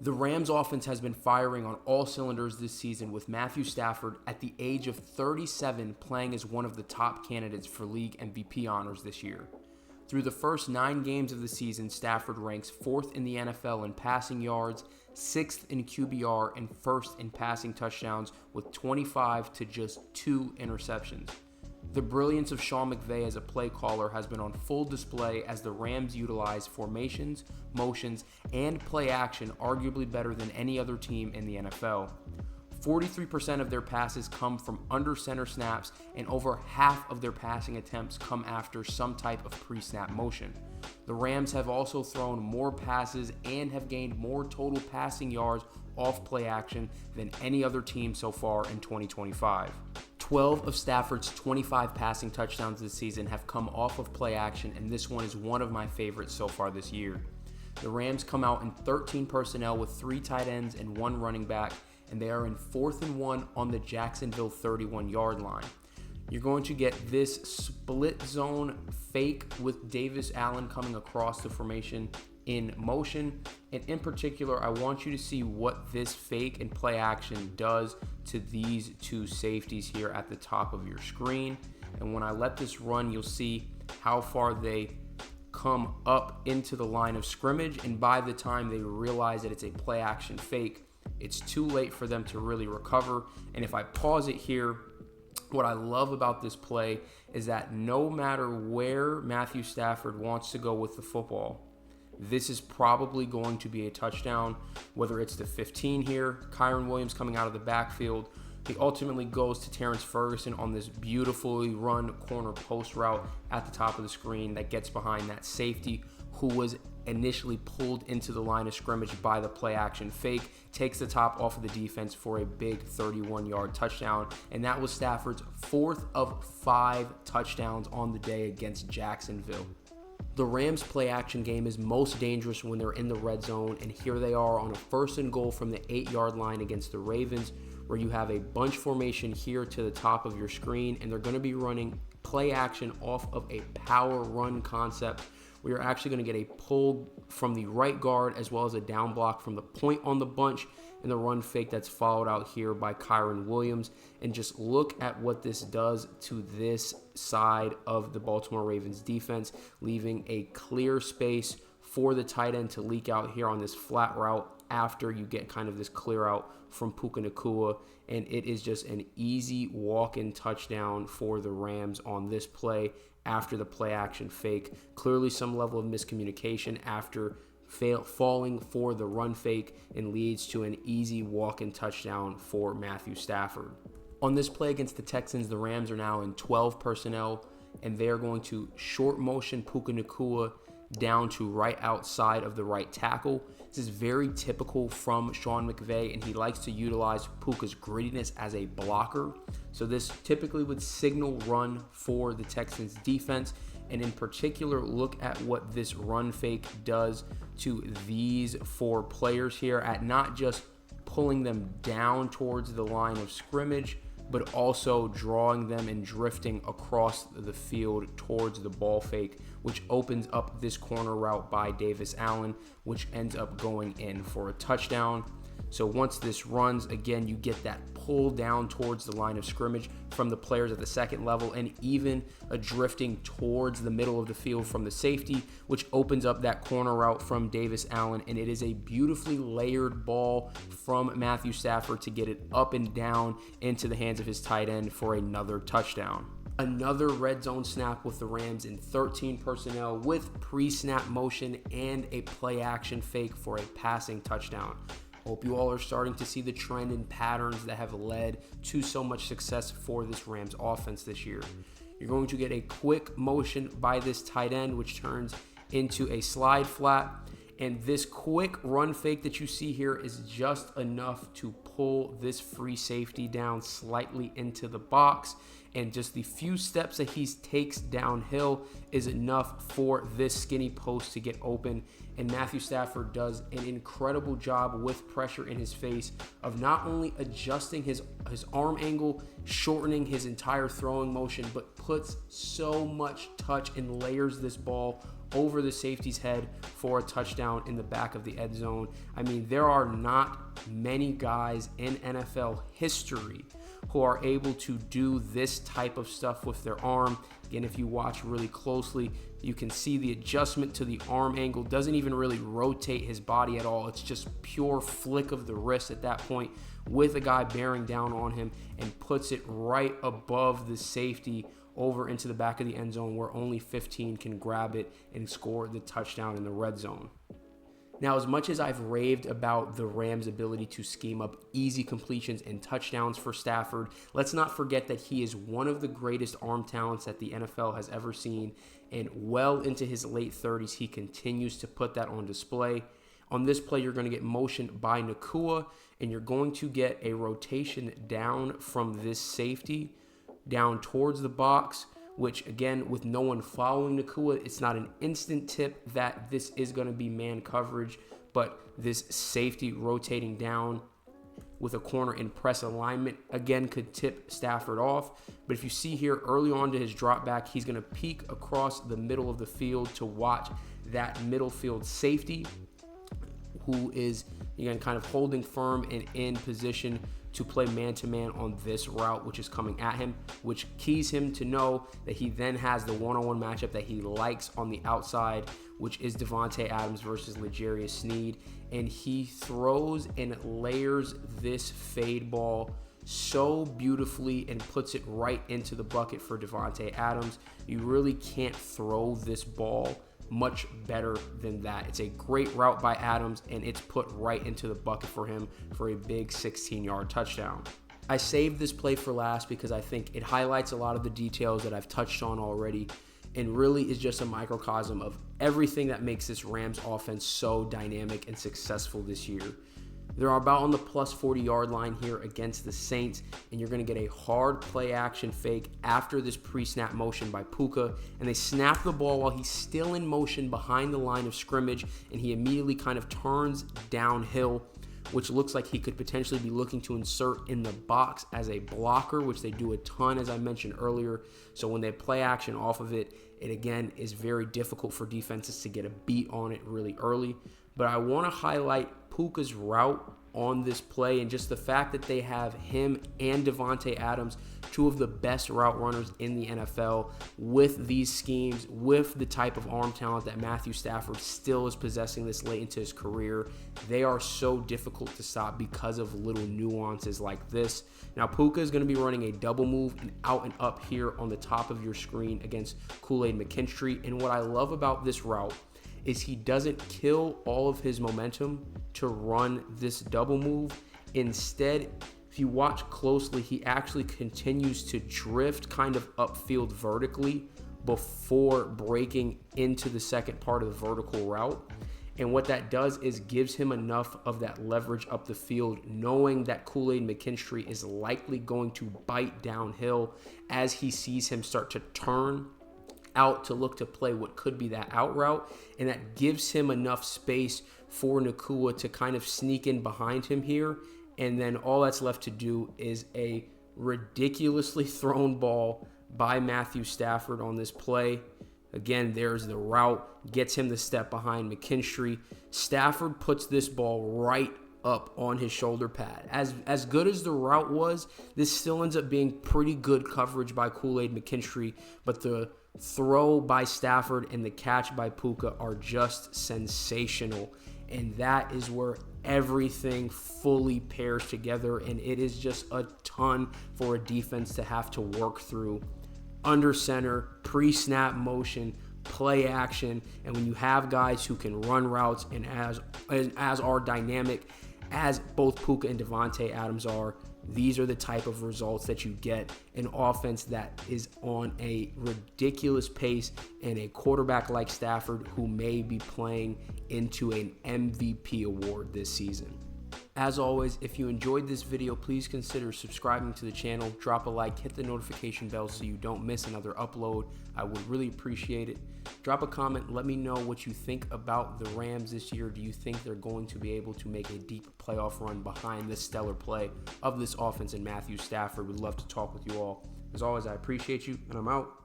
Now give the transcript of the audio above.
The Rams offense has been firing on all cylinders this season, with Matthew Stafford at the age of 37 playing as one of the top candidates for league MVP honors this year. Through the first 9 games of the season, Stafford ranks 4th in the NFL in passing yards, 6th in QBR, and 1st in passing touchdowns with 25 to just 2 interceptions. The brilliance of Sean McVay as a play caller has been on full display as the Rams utilize formations, motions, and play action arguably better than any other team in the NFL. 43% of their passes come from under center snaps, and over half of their passing attempts come after some type of pre-snap motion. The Rams have also thrown more passes and have gained more total passing yards off play action than any other team so far in 2025. 12 of Stafford's 25 passing touchdowns this season have come off of play action, and this one is one of my favorites so far this year. The Rams come out in 13 personnel with 3 tight ends and 1 running back, and they are in 4th and 1 on the Jacksonville 31-yard line. You're going to get this split zone fake with Davis Allen coming across the formation in motion, and in particular, I want you to see what this fake and play action does to these 2 safeties here at the top of your screen. And when I let this run, you'll see how far they come up into the line of scrimmage, and by the time they realize that it's a play action fake, it's too late for them to really recover. And if I pause it here, what I love about this play is that no matter where Matthew Stafford wants to go with the football, this is probably going to be a touchdown, whether it's the 15 here, Kyren Williams coming out of the backfield. He ultimately goes to Terrence Ferguson on this beautifully run corner post route at the top of the screen that gets behind that safety who was initially pulled into the line of scrimmage by the play action fake, takes the top off of the defense for a big 31-yard touchdown. And that was Stafford's 4th of 5 touchdowns on the day against Jacksonville. The Rams' play action game is most dangerous when they're in the red zone, and here they are on a 1st and goal from the 8-yard line against the Ravens, where you have a bunch formation here to the top of your screen, and they're going to be running play action off of a power run concept. We are actually going to get a pull from the right guard as well as a down block from the point on the bunch, and the run fake that's followed out here by Kyren Williams. And just look at what this does to this side of the Baltimore Ravens defense, leaving a clear space for the tight end to leak out here on this flat route after you get kind of this clear out from Puka Nacua. And it is just an easy walk-in touchdown for the Rams on this play after the play action fake. Clearly some level of miscommunication after falling for the run fake, and leads to an easy walk-in touchdown for Matthew Stafford. On this play against the Texans, the Rams are now in 12 personnel, and they're going to short motion Puka Nacua down to right outside of the right tackle. This is very typical from Sean McVay, and he likes to utilize Puka's grittiness as a blocker. So this typically would signal run for the Texans defense. And in particular, look at what this run fake does to these 4 players here at not just pulling them down towards the line of scrimmage, but also drawing them and drifting across the field towards the ball fake, which opens up this corner route by Davis Allen, which ends up going in for a touchdown. So once this runs, again, you get that pull down towards the line of scrimmage from the players at the second level, and even a drifting towards the middle of the field from the safety, which opens up that corner route from Davis Allen. And it is a beautifully layered ball from Matthew Stafford to get it up and down into the hands of his tight end for another touchdown. Another red zone snap with the Rams in 13 personnel with pre-snap motion and a play action fake for a passing touchdown. Hope you all are starting to see the trend and patterns that have led to so much success for this Rams offense this year. You're going to get a quick motion by this tight end, which turns into a slide flat. And this quick run fake that you see here is just enough to pull this free safety down slightly into the box. And just the few steps that he takes downhill is enough for this skinny post to get open. And Matthew Stafford does an incredible job with pressure in his face of not only adjusting his arm angle, shortening his entire throwing motion, but puts so much touch and layers this ball over the safety's head for a touchdown in the back of the end zone. I mean, there are not many guys in NFL history who are able to do this type of stuff with their arm. Again, if you watch really closely, you can see the adjustment to the arm angle doesn't even really rotate his body at all. It's just pure flick of the wrist at that point with a guy bearing down on him, and puts it right above the safety over into the back of the end zone, where only 15 can grab it and score the touchdown in the red zone. Now, as much as I've raved about the Rams' ability to scheme up easy completions and touchdowns for Stafford, let's not forget that he is one of the greatest arm talents that the NFL has ever seen, and well into his late 30s, he continues to put that on display. On this play, you're going to get motioned by Nacua, and you're going to get a rotation down from this safety down towards the box, which, again, with no one following Nacua, it's not an instant tip that this is going to be man coverage, but this safety rotating down with a corner in press alignment, again, could tip Stafford off. But if you see here early on to his drop back, he's going to peek across the middle of the field to watch that middle field safety, who is, again, kind of holding firm and in position to play man-to-man on this route, which is coming at him, which keys him to know that he then has the one-on-one matchup that he likes on the outside, which is Davante Adams versus L'Jarius Sneed. And he throws and layers this fade ball so beautifully and puts it right into the bucket for Davante Adams. You really can't throw this ball much better than that. It's a great route by Adams, and it's put right into the bucket for him for a big 16-yard touchdown. I saved this play for last because I think it highlights a lot of the details that I've touched on already, and really is just a microcosm of everything that makes this Rams offense so dynamic and successful this year. They're about on the plus 40-yard line here against the Saints, and you're going to get a hard play action fake after this pre-snap motion by Puka, and they snap the ball while he's still in motion behind the line of scrimmage, and he immediately kind of turns downhill, which looks like he could potentially be looking to insert in the box as a blocker, which they do a ton, as I mentioned earlier. So when they play action off of it, it again is very difficult for defenses to get a beat on it really early. But I want to highlight Puka's route on this play, and just the fact that they have him and Davante Adams, two of the best route runners in the NFL, with these schemes, with the type of arm talent that Matthew Stafford still is possessing this late into his career. They are so difficult to stop because of little nuances like this. Now, Puka is going to be running a double move and out and up here on the top of your screen against Kool-Aid McKinstry, and what I love about this route is he doesn't kill all of his momentum to run this double move. Instead, if you watch closely, he actually continues to drift kind of upfield vertically before breaking into the second part of the vertical route. And what that does is gives him enough of that leverage up the field, knowing that Kool-Aid McKinstry is likely going to bite downhill as he sees him start to turn out to look to play what could be that out route, and that gives him enough space for Nacua to kind of sneak in behind him here, and then all that's left to do is a ridiculously thrown ball by Matthew Stafford on this play. Again, there's the route, gets him the step behind McKinstry. Stafford puts this ball right up on his shoulder pad. As good as the route was, this still ends up being pretty good coverage by Kool-Aid McKinstry, but the throw by Stafford and the catch by Puka are just sensational, and that is where everything fully pairs together, and it is just a ton for a defense to have to work through. Under center, pre-snap motion, play action, and when you have guys who can run routes and as are dynamic as both Puka and Davante Adams are, these are the type of results that you get. An offense that is on a ridiculous pace, and a quarterback like Stafford who may be playing into an MVP award this season. As always, if you enjoyed this video, please consider subscribing to the channel, drop a like, hit the notification bell so you don't miss another upload. I would really appreciate it. Drop a comment, let me know what you think about the Rams this year. Do you think they're going to be able to make a deep playoff run behind this stellar play of this offense and Matthew Stafford? Would love to talk with you all. As always, I appreciate you, and I'm out.